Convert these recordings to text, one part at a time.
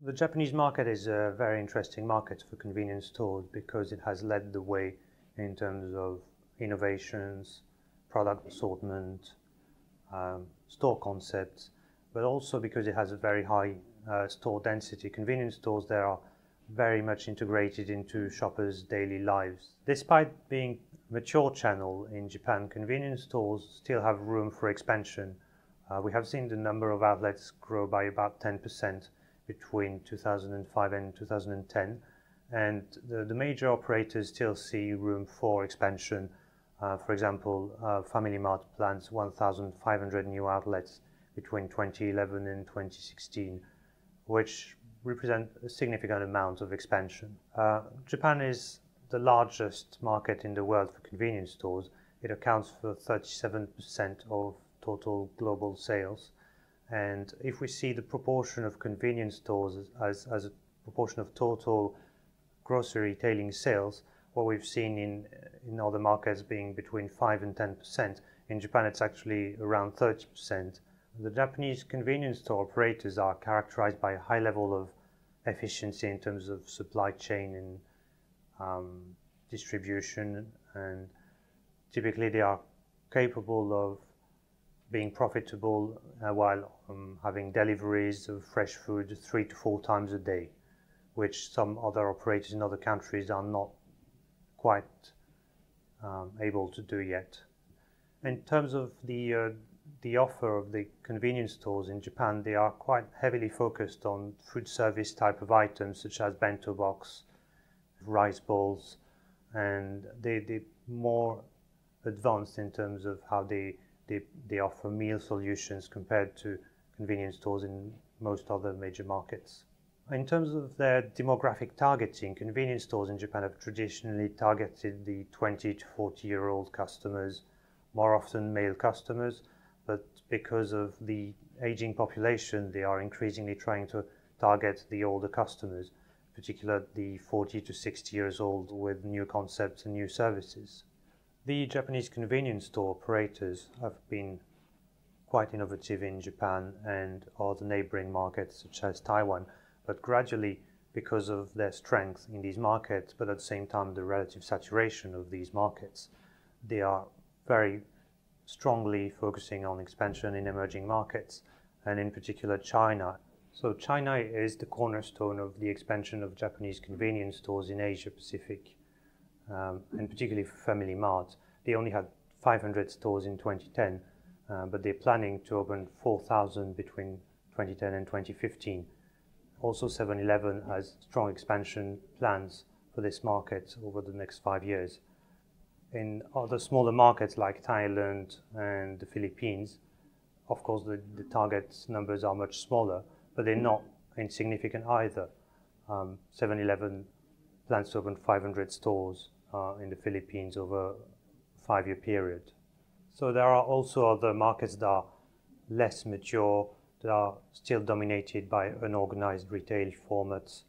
The Japanese market is a very interesting market for convenience stores because it has led the way in terms of innovations, product assortment, store concepts, but also because it has a very high store density. Convenience stores there are very much integrated into shoppers' daily lives. Despite being a mature channel in Japan, convenience stores still have room for expansion. We have seen the number of outlets grow by about 10% between 2005 and 2010, and the major operators still see room for expansion. For example, Family Mart plans 1,500 new outlets between 2011 and 2016, which represent a significant amount of expansion. Japan is the largest market in the world for convenience stores. It accounts for 37% of total global sales. And if we see the proportion of convenience stores as a proportion of total grocery retailing sales, what we've seen in other markets being between 5 and 10%, in Japan it's actually around 30%. The Japanese convenience store operators are characterized by a high level of efficiency in terms of supply chain and distribution, and typically they are capable of being profitable while having deliveries of fresh food 3 to 4 times a day, which some other operators in other countries are not quite able to do yet. In terms of the offer of the convenience stores in Japan, they are quite heavily focused on food service type of items such as bento box, rice balls, and they're more advanced in terms of how they offer meal solutions compared to convenience stores in most other major markets. In terms of their demographic targeting, convenience stores in Japan have traditionally targeted the 20 to 40-year-old customers, more often male customers, but because of the aging population, they are increasingly trying to target the older customers, particularly the 40 to 60 years old, with new concepts and new services. The Japanese convenience store operators have been quite innovative in Japan and other neighboring markets such as Taiwan, but gradually, because of their strength in these markets, but at the same time the relative saturation of these markets, they are very strongly focusing on expansion in emerging markets, and in particular China. So China is the cornerstone of the expansion of Japanese convenience stores in Asia Pacific. And particularly for Family Mart. They only had 500 stores in 2010, but they're planning to open 4,000 between 2010 and 2015. Also, 7-Eleven has strong expansion plans for this market over the next 5 years. In other smaller markets like Thailand and the Philippines, of course the target numbers are much smaller, but they're not insignificant either. 7-Eleven plans to open 500 stores in the Philippines over a 5-year period. So there are also other markets that are less mature, that are still dominated by unorganized retail formats,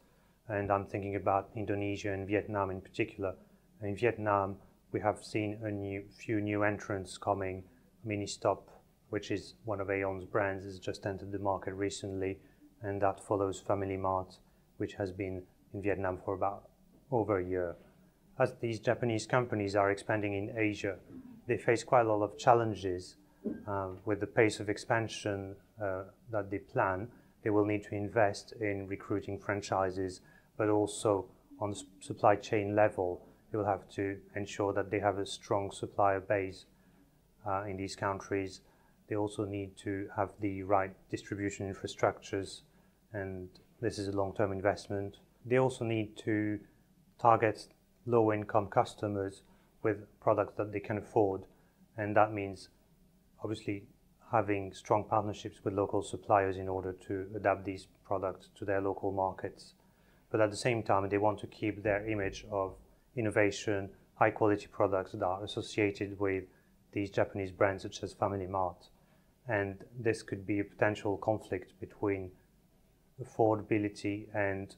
and I'm thinking about Indonesia and Vietnam in particular. In Vietnam, we have seen a few new entrants coming. Ministop, which is one of Aeon's brands, has just entered the market recently, and that follows Family Mart, which has been in Vietnam for about over a year. As these Japanese companies are expanding in Asia, they face quite a lot of challenges with the pace of expansion that they plan. They will need to invest in recruiting franchises, but also on the supply chain level, they will have to ensure that they have a strong supplier base in these countries. They also need to have the right distribution infrastructures, and this is a long-term investment. They also need to target low-income customers with products that they can afford, and that means obviously having strong partnerships with local suppliers in order to adapt these products to their local markets. But at the same time, they want to keep their image of innovation, high-quality products that are associated with these Japanese brands such as Family Mart. And this could be a potential conflict between affordability and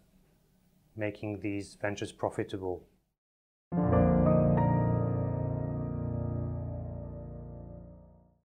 making these ventures profitable.